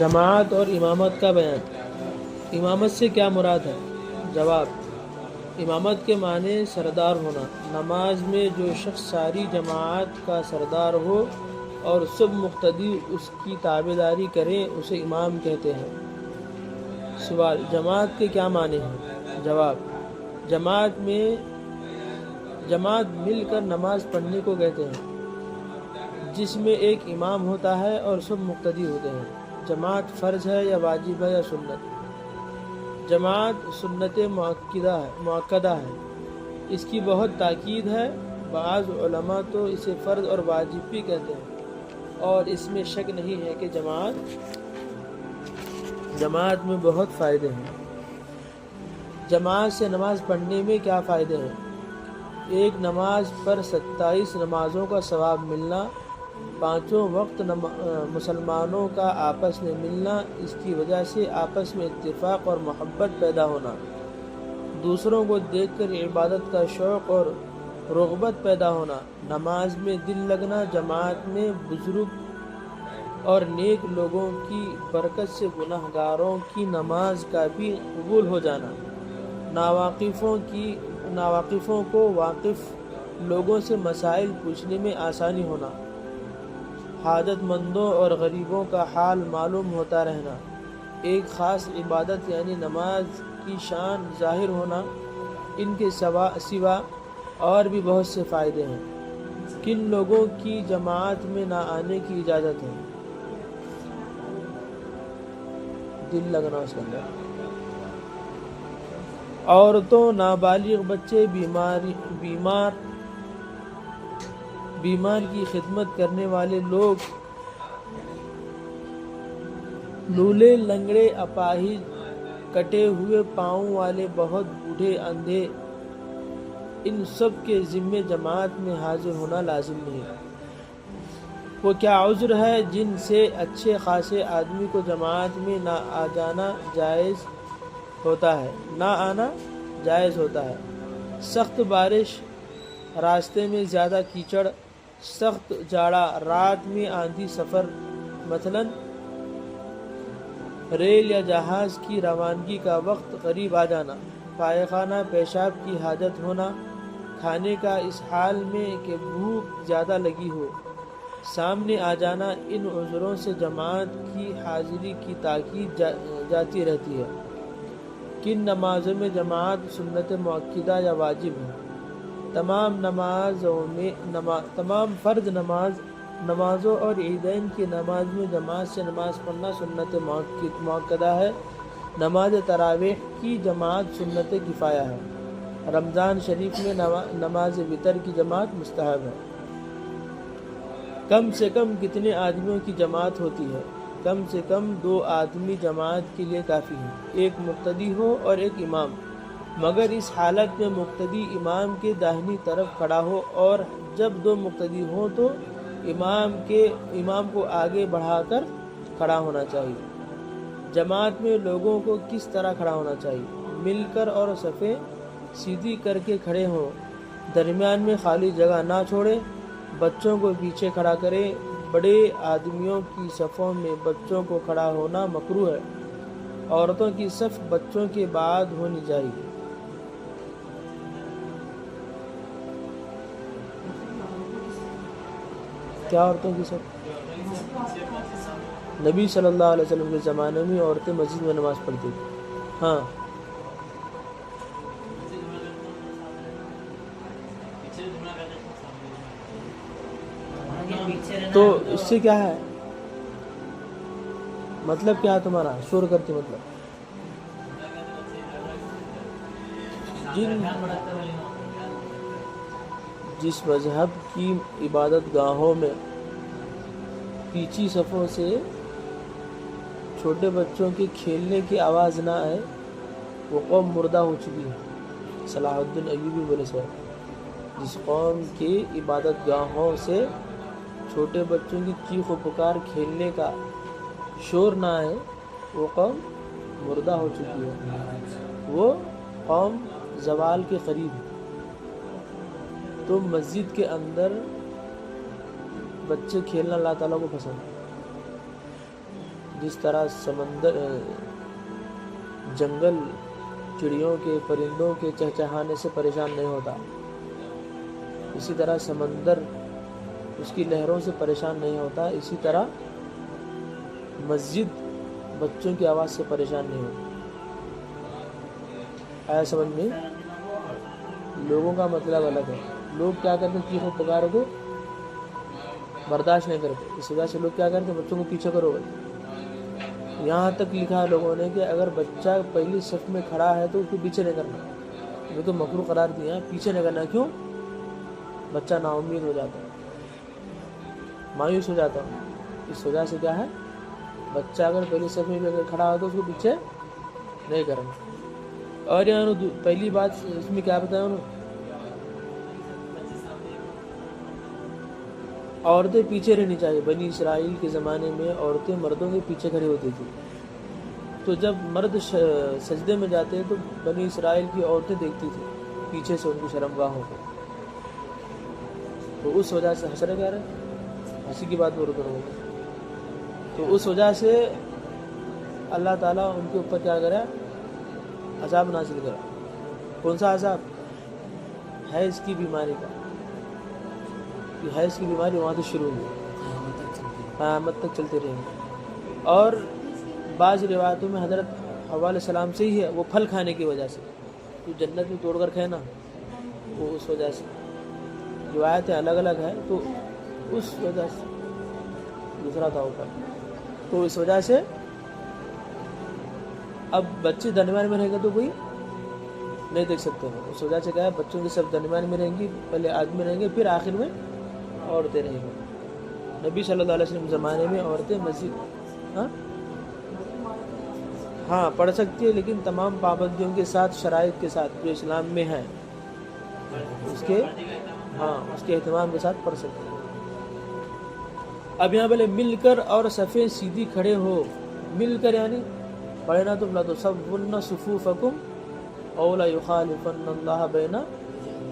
جماعت اور امامت کا بیان۔ امامت سے کیا مراد ہے؟ جواب: امامت کے معنی سردار ہونا۔ نماز میں جو شخص ساری جماعت کا سردار ہو اور سب مقتدی اس کی تابعداری کریں اسے امام کہتے ہیں۔ سوال: جماعت کے کیا معنی ہیں؟ جواب: جماعت مل کر نماز پڑھنے کو کہتے ہیں، جس میں ایک امام ہوتا ہے اور سب مقتدی ہوتے ہیں۔ جماعت فرض ہے یا واجب ہے یا سنت؟ جماعت سنت مؤکدہ ہے، اس کی بہت تاکید ہے۔ بعض علماء تو اسے فرض اور واجب بھی کہتے ہیں، اور اس میں شک نہیں ہے کہ جماعت میں بہت فائدے ہیں۔ جماعت سے نماز پڑھنے میں کیا فائدے ہیں؟ ایک نماز پر 27 نمازوں کا ثواب ملنا، 5 وقت مسلمانوں کا آپس میں ملنا، اس کی وجہ سے آپس میں اتفاق اور محبت پیدا ہونا، دوسروں کو دیکھ کر عبادت کا شوق اور رغبت پیدا ہونا، نماز میں دل لگنا، جماعت میں بزرگ اور نیک لوگوں کی برکت سے گناہ گاروں کی نماز کا بھی قبول ہو جانا، ناواقفوں کو واقف لوگوں سے مسائل پوچھنے میں آسانی ہونا، حاجت مندوں اور غریبوں کا حال معلوم ہوتا رہنا، ایک خاص عبادت یعنی نماز کی شان ظاہر ہونا، ان کے سوا اور بھی بہت سے فائدے ہیں۔ کن لوگوں کی جماعت میں نہ آنے کی اجازت ہے؟ دل لگنا اس کے اندر۔ عورتوں، نابالغ بچے، بیمار کی خدمت کرنے والے لوگ، لولے، لنگڑے، اپاہج، کٹے ہوئے پاؤں والے، بہت بوڑھے، اندھے، ان سب کے ذمے جماعت میں حاضر ہونا لازم نہیں۔ وہ کیا عذر ہے جن سے اچھے خاصے آدمی کو جماعت میں نہ آنا جائز ہوتا ہے؟ سخت بارش، راستے میں زیادہ کیچڑ، سخت جاڑا، رات میں آندھی، سفر مثلاً ریل یا جہاز کی روانگی کا وقت قریب آ جانا، پائخانہ پیشاب کی حاجت ہونا، کھانے کا اس حال میں کہ بھوک زیادہ لگی ہو، سامنے آ جانا، ان عذروں سے جماعت کی حاضری کی تاکید جاتی رہتی ہے۔ کن نمازوں میں جماعت سنت مؤکدہ یا واجب ہے؟ تمام فرض نمازوں اور عیدین کی نماز میں جماعت سے نماز پڑھنا سنت مؤکدہ ہے۔ نماز تراویح کی جماعت سنت کفایہ ہے۔ رمضان شریف میں نماز وتر کی جماعت مستحب ہے۔ کم سے کم کتنے آدمیوں کی جماعت ہوتی ہے؟ کم سے کم 2 آدمی جماعت کے لیے کافی ہیں، ایک مقتدی ہو اور ایک امام، مگر اس حالت میں مقتدی امام کے داہنی طرف کھڑا ہو، اور جب 2 مقتدی ہوں تو امام کو آگے بڑھا کر کھڑا ہونا چاہیے۔ جماعت میں لوگوں کو کس طرح کھڑا ہونا چاہیے؟ مل کر اور صفیں سیدھی کر کے کھڑے ہوں، درمیان میں خالی جگہ نہ چھوڑیں، بچوں کو پیچھے کھڑا کریں، بڑے آدمیوں کی صفوں میں بچوں کو کھڑا ہونا مکروہ ہے، عورتوں کی صف بچوں کے بعد ہونی چاہیے۔ کیا عورتوں کی صف؟ نبی صلی اللہ علیہ وسلم کے زمانے میں عورتیں مسجد میں نماز پڑھتی تھیں۔ ہاں، تو اس سے کیا ہے؟ مطلب کیا ہے تمہارا؟ شور کرتی مطلب جس مذہب کی عبادت گاہوں میں پیچھی صفوں سے چھوٹے بچوں کے کھیلنے کی آواز نہ آئے، وہ قوم مردہ ہو چکی ہے۔ صلاح الدین ایوبی بولے سے جس قوم کی عبادت گاہوں سے چھوٹے بچوں کی چیخ و پکار، کھیلنے کا شور نہ آئے، وہ قوم مردہ ہو چکی ہے، وہ قوم زوال کے قریب ہے۔ تو مسجد کے اندر بچے کھیلنا اللہ تعالیٰ کو پسند ہے۔ جس طرح سمندر جنگل چڑیوں کے پرندوں کے چہچہانے سے پریشان نہیں ہوتا، اسی طرح سمندر اس کی لہروں سے پریشان نہیں ہوتا، اسی طرح مسجد بچوں کی آواز سے پریشان نہیں ہوتی۔ آیا سمجھ میں؟ لوگوں کا مطلب الگ ہے، لوگ کیا کرتے ہیں، چیخو پکارو کو برداشت نہیں کرتے، اس وجہ سے لوگ کیا کرتے ہیں، بچوں کو پیچھے کرو۔ یہاں تک لکھا ہے لوگوں نے کہ اگر بچہ پہلی صف میں کھڑا ہے تو اس کو پیچھے نہیں کرنا، یہ تو مکروہ قرار دیا ہے، پیچھے نہیں کرنا۔ کیوں؟ بچہ نا امید ہو جاتا ہے، مایوس ہو جاتا ہے، اس وجہ سے کیا ہے، بچہ اگر پہلی صف میں اگر کھڑا ہو تو اس کو پیچھے نہیں کرنا۔ اور یہاں پہلی بات اس میں کیا بتایا انہوں، عورتیں پیچھے رہنی چاہیے۔ بنی اسرائیل کے زمانے میں عورتیں مردوں کے پیچھے کھڑی ہوتی تھی، تو جب مرد سجدے میں جاتے تو بنی اسرائیل کی عورتیں دیکھتی تھی پیچھے سے ان کی شرمگاہوں کو، تو اس وجہ سے حسرت کیا رہے، ہنسی کی بات بول کروں گا، تو اس وجہ سے اللہ تعالیٰ ان کے اوپر کیا کرا، عذاب نازل کرا۔ کون سا عذاب؟ حیض کی بیماری کا۔ یہ حیض کی بیماری وہاں سے شروع ہوئی، قیامت تک چلتے رہیں گے۔ اور بعض روایتوں میں حضرت حوا علیہ السلام سے ہی ہے، وہ پھل کھانے کی وجہ سے، تو جنت میں توڑ کر کھائے نا، وہ اس وجہ سے، روایتیں الگ الگ ہیں، تو اس وجہ سے دوسرا تھا اوپر، تو اس وجہ سے اب بچے درمیان میں رہیں گے تو کوئی نہیں دیکھ سکتے ہیں، اس وجہ سے کیا ہے، بچوں کی سب درمیان میں رہیں گی، پہلے آدمی رہیں گے، پھر آخر میں عورتیں رہیں گی۔ نبی صلی اللہ علیہ وسلم زمانے میں عورتیں مسجد ہاں پڑھ سکتی ہے، لیکن تمام پابندیوں کے ساتھ، شرائط کے ساتھ جو اسلام میں ہیں، اس کے اہتمام کے ساتھ پڑھ سکتی ہے۔ اب یہاں پہلے مل کر اور صفیں سیدھی کھڑے ہو، مل کر یعنی پڑھے نا تم لا تصون صفوفکم او لا یخالفن اللہ بین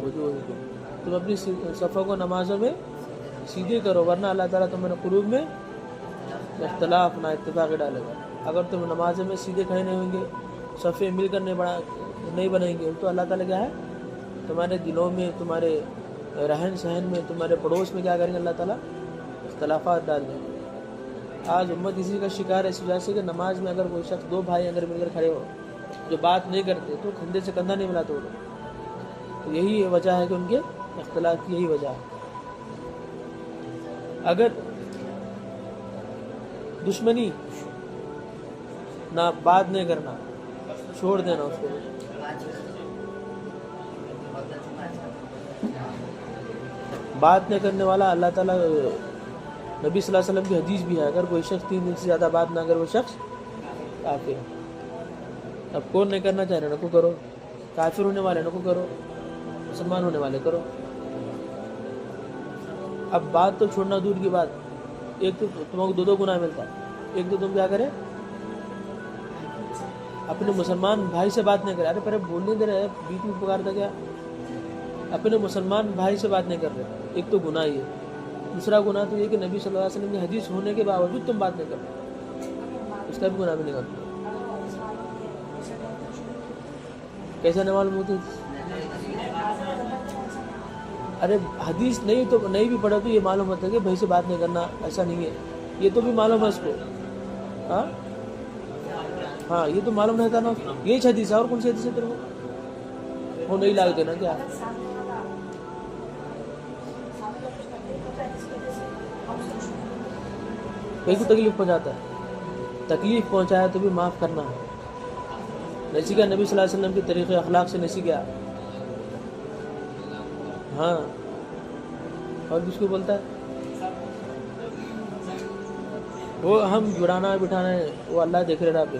وجوہکم، تم اپنی صفوں کو نمازوں میں سیدھے کرو، ورنہ اللہ تعالیٰ تمہارے قلوب میں اختلاف نہ اتفاق ڈالے گا۔ اگر تم نمازوں میں سیدھے کھڑے نہیں ہوں گے، صفیں مل کر نہیں بنیں گے، تو اللہ تعالیٰ کیا ہے، تمہارے دلوں میں، تمہارے رہن سہن میں، تمہارے پڑوس میں کیا کریں گے، اللہ تعالیٰ اختلافات ڈال دیں گے۔ آج امت اسی کا شکار ہے، اس وجہ سے کہ نماز میں اگر کوئی شخص، دو بھائی اگر مل کر کھڑے ہو جو بات نہیں کرتے، تو کندھے سے کندھا نہیں ملاتے وہ لوگ، تو یہی وجہ ہے کہ ان کے اختلاف کی یہی وجہ ہے۔ اگر دشمنی نہ، بات نہیں کرنا، چھوڑ دینا اس کو، بات نہیں کرنے والا اللہ تعالیٰ، نبی صلی اللہ علیہ وسلم کی حدیث بھی ہے، اگر کوئی شخص 3 دن سے زیادہ بات نہ کرے وہ شخص کافر ہے۔ اب کون نہیں کرنا چاہ رہے، نہ کو کرو، کافر ہونے والے نہ کو کرو، مسلمان ہونے والے کرو۔ اب بات تو چھوڑنا دور کی بات، ایک تو تم کو 2 گناہ ملتا ہے، ایک تو تم کیا کرے، اپنے مسلمان بھائی سے بات نہیں کرے، ارے پہلے بولنے دے رہے، بیچ میں پکارتا کیا، اپنے مسلمان بھائی سے بات نہیں کر رہے، ایک تو گناہ یہ، دوسرا گناہ تو یہ کہ نبی صلی اللہ علیہ وسلم کی حدیث ہونے کے باوجود تم بات نہیں کرتے، اس کا بھی گناہ بھی نہیں کرتے۔ کیسا نہیں معلوم ہوتی، ارے حدیث نہیں بھی پڑھا تو یہ معلوم ہوتا ہے کہ بھائی سے بات نہیں کرنا، ایسا نہیں ہے، یہ تو بھی معلوم ہے اس کو، ہاں یہ تو معلوم رہتا نا، یہی حدیث ہے، اور کون سی حدیث ہے تیرے کو، وہ نہیں لاگ دینا کیا، کہیں کو تکلیف پہنچاتا ہے، تکلیف پہنچایا تو بھی معاف کرنا ہے، نہیں سیکھا نبی صلی اللہ علیہ وسلم کے طریقے اخلاق سے، نہیں سیکھا، ہاں، اور کس کو بولتا ہے، وہ ہم جڑانا بٹھانا ہے، وہ اللہ دیکھ رہا ہے،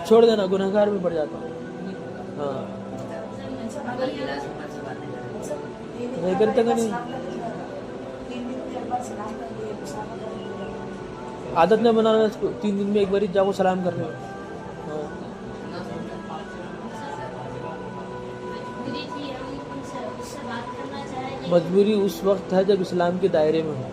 چھوڑ دینا، گنہگار میں پڑ جاتا ہوں، ہاں نہیں کرتے کہ نہیں، عادت نہیں بنانا اس کو، 3 دن میں ایک بار جاؤ سلام کرنے، مجبوری اس وقت ہے جب اسلام کے دائرے میں ہو،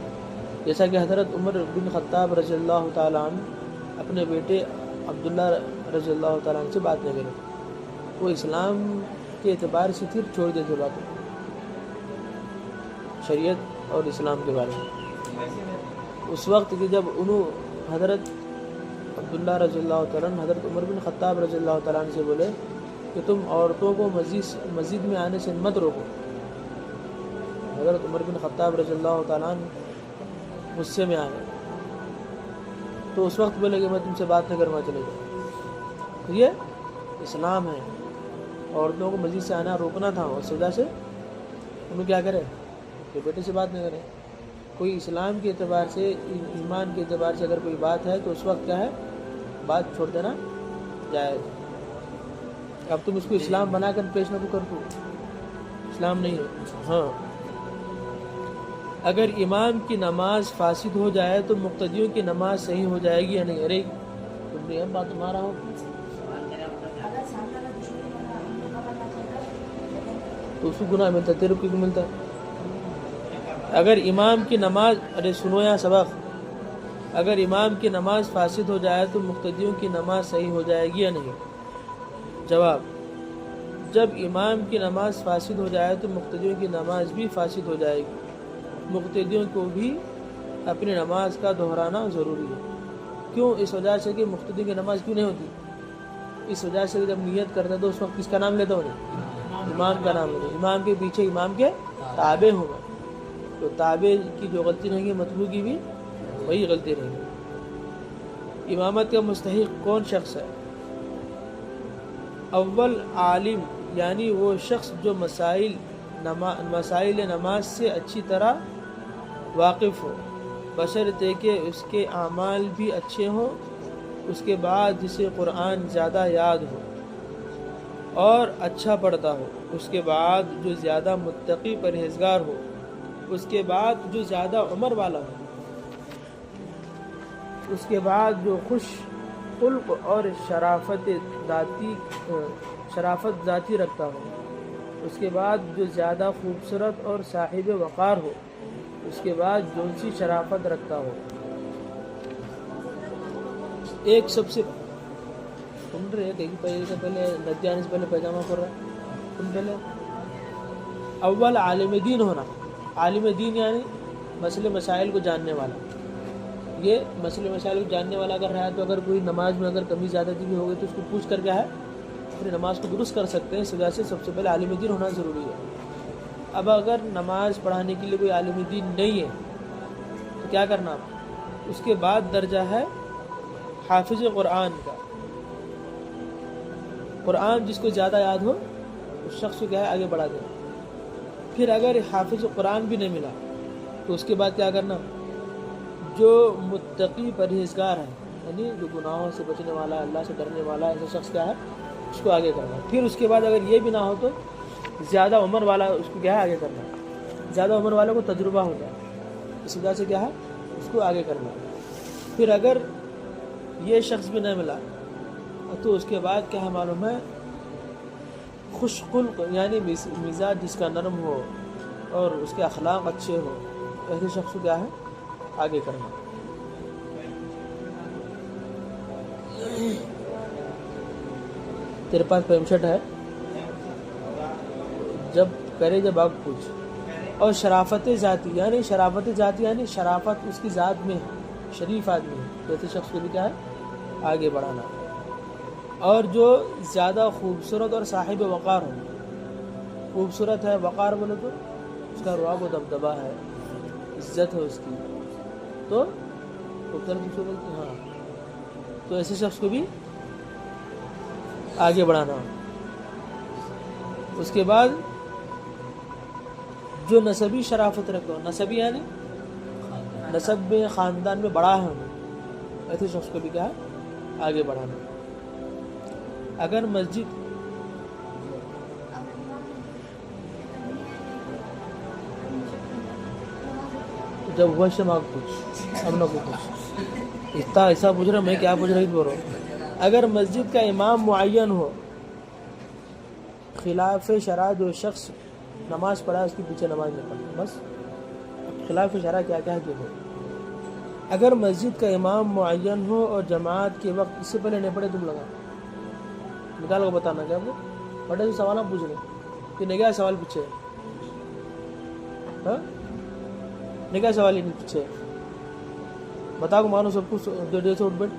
جیسا کہ حضرت عمر بن خطاب رضی اللہ تعالیٰ عنہ اپنے بیٹے عبداللہ رضی اللہ تعالیٰ عنہ سے بات نہیں کرے، وہ اسلام کے اعتبار سے پھر چھوڑ دیتے باتیں شریعت اور اسلام کے بارے میں۔ اس وقت کہ جب انہوں حضرت عبداللہ رضی اللہ تعالیٰ عنہ حضرت عمر بن خطاب رضی اللہ تعالیٰ عنہ سے بولے کہ تم عورتوں کو مسجد میں آنے سے مت روکو، حضرت عمر بن خطاب رضی اللہ تعالیٰ عنہ غصے میں آ گئے، تو اس وقت بولے کہ میں تم سے بات نہ کرنا چلے جاؤں۔ یہ اسلام ہے، عورتوں کو مسجد سے آنا روکنا تھا، اور اس وجہ سے انہوں کیا کرے کہ بیٹے سے بات نہ کرے۔ کوئی اسلام کے اعتبار سے، ایمان کے اعتبار سے اگر کوئی بات ہے تو اس وقت کیا ہے، بات چھوڑ دینا جائز۔ اب تم اس کو اسلام بنا کر پیش نہ کر دو، اسلام نہیں ہے۔ ہاں، اگر امام کی نماز فاسد ہو جائے تو مقتدیوں کی نماز صحیح ہو جائے گی یا نہیں؟ ارے تم نے بات تمہارا ہو تو اس کو گناہ ملتا، تیرے کو کیوں ملتا؟ اگر امام کی نماز، ارے سنو یا سبق، اگر امام کی نماز فاسد ہو جائے تو مقتدیوں کی نماز صحیح ہو جائے گی یا نہیں؟ جواب، جب امام کی نماز فاسد ہو جائے تو مقتدیوں کی نماز بھی فاسد ہو جائے گی۔ مقتدیوں کو بھی اپنی نماز کا دہرانا ضروری ہے۔ کیوں؟ اس وجہ سے کہ مقتدیوں کی نماز کیوں نہیں ہوتی؟ اس وجہ سے کہ جب نیت کرتا ہے تو اس وقت کس کا نام لیتا ہوں؟ امام کا نام لیتا، امام کے پیچھے امام کے تابع ہوں گا، تو تابع کی جو غلطی رہیں گی مطلوب کی بھی وہی غلطی رہیں گی۔ امامت کا مستحق کون شخص ہے؟ اول عالم، یعنی وہ شخص جو مسائل نماز سے اچھی طرح واقف ہو، بشرطے کہ اس کے اعمال بھی اچھے ہوں، اس کے بعد جسے قرآن زیادہ یاد ہو اور اچھا پڑھتا ہو، اس کے بعد جو زیادہ متقی پرہیزگار ہو، اس کے بعد جو زیادہ عمر والا ہو، اس کے بعد جو خوش خلق اور شرافت ذاتی رکھتا ہو، اس کے بعد جو زیادہ خوبصورت اور صاحب وقار ہو، اس کے بعد جو سی شرافت رکھتا ہو۔ ایک سب سے سن رہے پہلے ندیانے سے پہلے پیجامہ کر رہا تم پہلے اول عالم دین ہونا۔ عالم دین یعنی مسئلے مسائل کو جاننے والا۔ یہ مسئلے مسائل کو جاننے والا اگر رہا تو اگر کوئی نماز میں اگر کمی زیادتی بھی ہو گئی تو اس کو پوچھ کر کیا ہے اپنی نماز کو درست کر سکتے ہیں۔ اس وجہ سے سب سے پہلے عالم دین ہونا ضروری ہے۔ اب اگر نماز پڑھانے کے لیے کوئی عالم دین نہیں ہے تو کیا کرنا؟ اس کے بعد درجہ ہے حافظ قرآن کا۔ قرآن جس کو زیادہ یاد ہو اس شخص کو کیا ہے آگے بڑھا دینا۔ پھر اگر حافظ قرآن بھی نہیں ملا تو اس کے بعد کیا کرنا؟ جو متقی پرہیزگار ہے، یعنی جو گناہوں سے بچنے والا ہے، اللہ سے ڈرنے والا ہے، ایسا شخص کیا ہے اس کو آگے کرنا۔ پھر اس کے بعد اگر یہ بھی نہ ہو تو زیادہ عمر والا اس کو کیا ہے آگے کرنا۔ زیادہ عمر والوں کو تجربہ ہوتا ہے، اس وجہ سے کیا ہے اس کو آگے کرنا۔ پھر اگر یہ شخص بھی نہ ملا تو اس کے بعد کیا ہے معلوم ہے، خوش خلق یعنی مزاج جس کا نرم ہو اور اس کے اخلاق اچھے ہو، ایسے شخص کو کیا ہے آگے کرنا۔ تیرے پاس پینٹ شرٹ ہے؟ جب آپ پوچھ۔ اور شرافت ذاتی یعنی شرافت اس کی ذات میں ہے، شریف آدمی ہے، تو ایسے شخص کو بھی کیا ہے آگے بڑھانا۔ اور جو زیادہ خوبصورت اور صاحب وقار ہو، خوبصورت ہے، وقار بولے تو اس کا رعب و دبدبہ ہے، عزت ہے اس کی، تو خوبصورت ہاں، تو ایسے شخص کو بھی آگے بڑھانا ہو۔ اس کے بعد جو نسبی شرافت رکھو، نسبی یعنی نسب میں خاندان میں بڑا ہے، ایسے شخص کو بھی کیا ہے آگے بڑھانا۔ اگر مسجد جب وہ شمع کچھ اب نہ کچھ اتنا ایسا پوچھ رہا، میں کیا پوچھ رہی بول رہا ہوں۔ اگر مسجد کا امام معین ہو، خلاف شرع جو شخص نماز پڑھا اس کے پیچھے نماز نہیں پڑھنا، بس خلاف شرع کیا کیا ہے کہ ہو۔ اگر مسجد کا امام معین ہو اور جماعت کے وقت اس سے پہلے نہیں پڑھے، تم لگا نکال کو بتانا کیا وہ پڑھے تو سوال آپ پوچھ رہے کہ نہیں کیا سوال پیچھے ہے، ہاں نہیں کیا سوال ہی نہیں پیچھے ہے، بتا کو مانو سب کچھ دیر سے اٹھ بیٹھ۔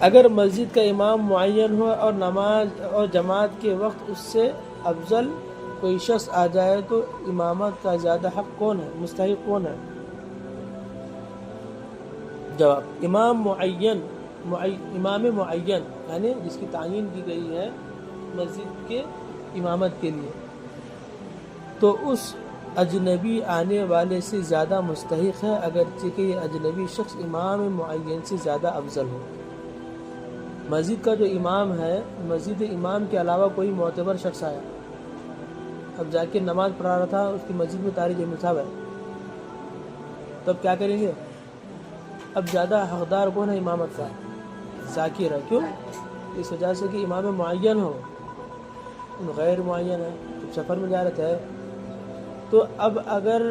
اگر مسجد کا امام معین ہو اور نماز اور جماعت کے وقت اس سے افضل کوئی شخص آ جائے تو امامت کا زیادہ حق کون ہے، مستحق کون ہے؟ جواب، امام معین یعنی جس کی تعین کی گئی ہے مسجد کے امامت کے لیے، تو اس اجنبی آنے والے سے زیادہ مستحق ہے، اگرچہ کہ یہ اجنبی شخص امام معین سے زیادہ افضل ہو۔ مسجد کا جو امام ہے، مسجد امام کے علاوہ کوئی معتبر شخص آیا، اب جا کے نماز پڑھا رہا تھا، اس کی مسجد میں طارق جمیل صاحب ہے، تو اب کیا کریں گے؟ اب زیادہ حقدار کون ہے امامت کا؟ ذاکر ہے۔ کیوں؟ اس وجہ سے کہ امام معین ہو، غیر معین ہے، سفر میں جا رہے تھے، تو اب اگر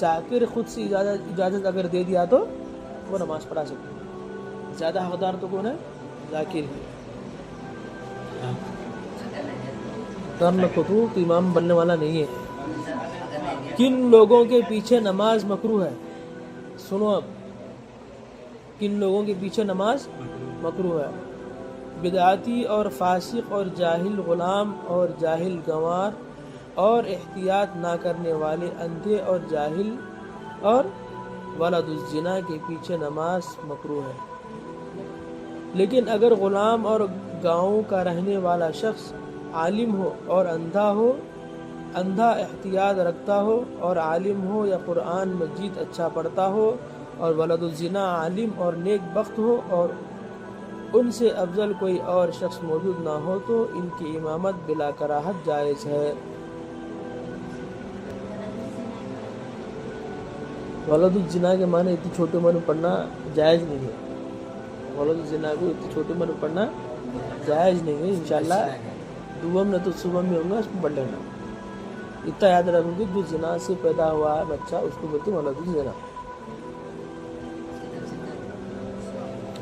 ذاکر خود سے اجازت اگر دے دیا تو وہ نماز پڑھا سکتے ہیں۔ زیادہ حقدار تو کون ہے؟ ذاکر ہی۔ ٹرن رکھو تو امام بننے والا نہیں ہے۔ کن لوگوں کے پیچھے نماز مکروہ ہے؟ سنو اب، کن لوگوں کے پیچھے نماز مکروہ ہے؟ بدعاتی اور فاسق اور جاہل غلام اور جاہل گنوار اور احتیاط نہ کرنے والے اندھے اور جاہل اور ولد الزنا کے پیچھے نماز مکروہ ہے۔ لیکن اگر غلام اور گاؤں کا رہنے والا شخص عالم ہو اور اندھا احتیاط رکھتا ہو اور عالم ہو یا قرآن مجید اچھا پڑھتا ہو اور ولد الزنا عالم اور نیک بخت ہو اور ان سے افضل کوئی اور شخص موجود نہ ہو تو ان کی امامت بلا کراہت جائز ہے۔ ولد الزنا کے معنی اتنی چھوٹے عمر میں پڑھنا جائز نہیں ہے، ولد الزنا کو اتنی چھوٹی عمر میں پڑھنا جائز نہیں ہے۔ انشاءاللہ دوم نہ تو صبح میں ہوں گا، اس کو پڑھ لینا۔ اتنا یاد رکھوں گی جو زنا سے پیدا ہوا ہے بچہ اس کو بولتے ہیں ولد الزنا۔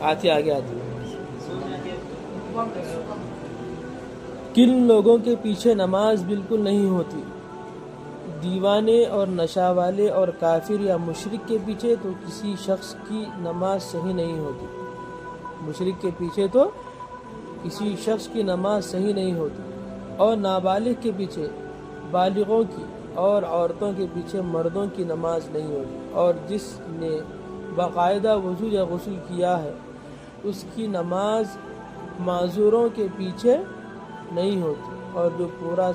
آگے آتی کن لوگوں کے پیچھے نماز بالکل نہیں ہوتی؟ دیوانے اور نشہ والے اور کافر یا مشرک کے پیچھے تو کسی شخص کی نماز صحیح نہیں ہوتی۔ مشرک کے پیچھے تو کسی شخص کی نماز صحیح نہیں ہوتی، اور نابالغ کے پیچھے بالغوں کی اور عورتوں کے پیچھے مردوں کی نماز نہیں ہوتی، اور جس نے باقاعدہ وضو یا غسل کیا ہے اس کی نماز معذوروں کے پیچھے نہیں ہوتی، اور جو پورا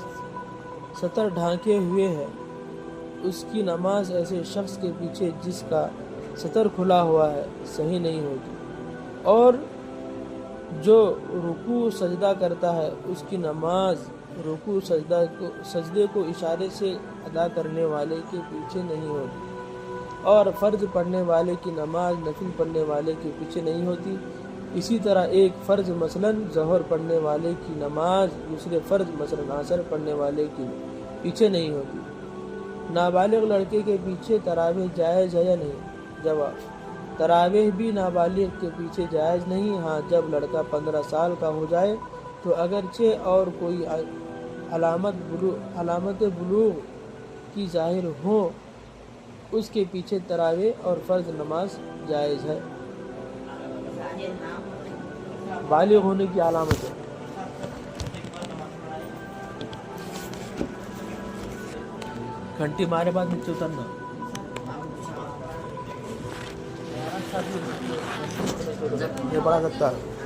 سطر ڈھانکے ہوئے ہے اس کی نماز ایسے شخص کے پیچھے جس کا سطر کھلا ہوا ہے صحیح نہیں ہوتی، اور جو رکوع سجدہ کرتا ہے اس کی نماز رکوع سجدے کو اشارے سے ادا کرنے والے کے پیچھے نہیں ہوتی، اور فرض پڑھنے والے کی نماز نفل پڑھنے والے کے پیچھے نہیں ہوتی۔ اسی طرح ایک فرض مثلا ظہر پڑھنے والے کی نماز دوسرے فرض مثلا عصر پڑھنے والے کے پیچھے نہیں ہوتی۔ نابالغ لڑکے کے پیچھے تراویح جائز ہے یا نہیں؟ جواب، تراویح بھی نابالغ کے پیچھے جائز نہیں، ہاں جب لڑکا 15 سال کا ہو جائے تو اگرچہ اور کوئی علامت بلوغ کی ظاہر ہو اس کے پیچھے تراویح اور فرض نماز جائز ہے۔ بالغ ہونے کی علامت ہے۔ گھنٹی مارے بعد نیچے اترنا، یہ پڑھا سکتا ہے۔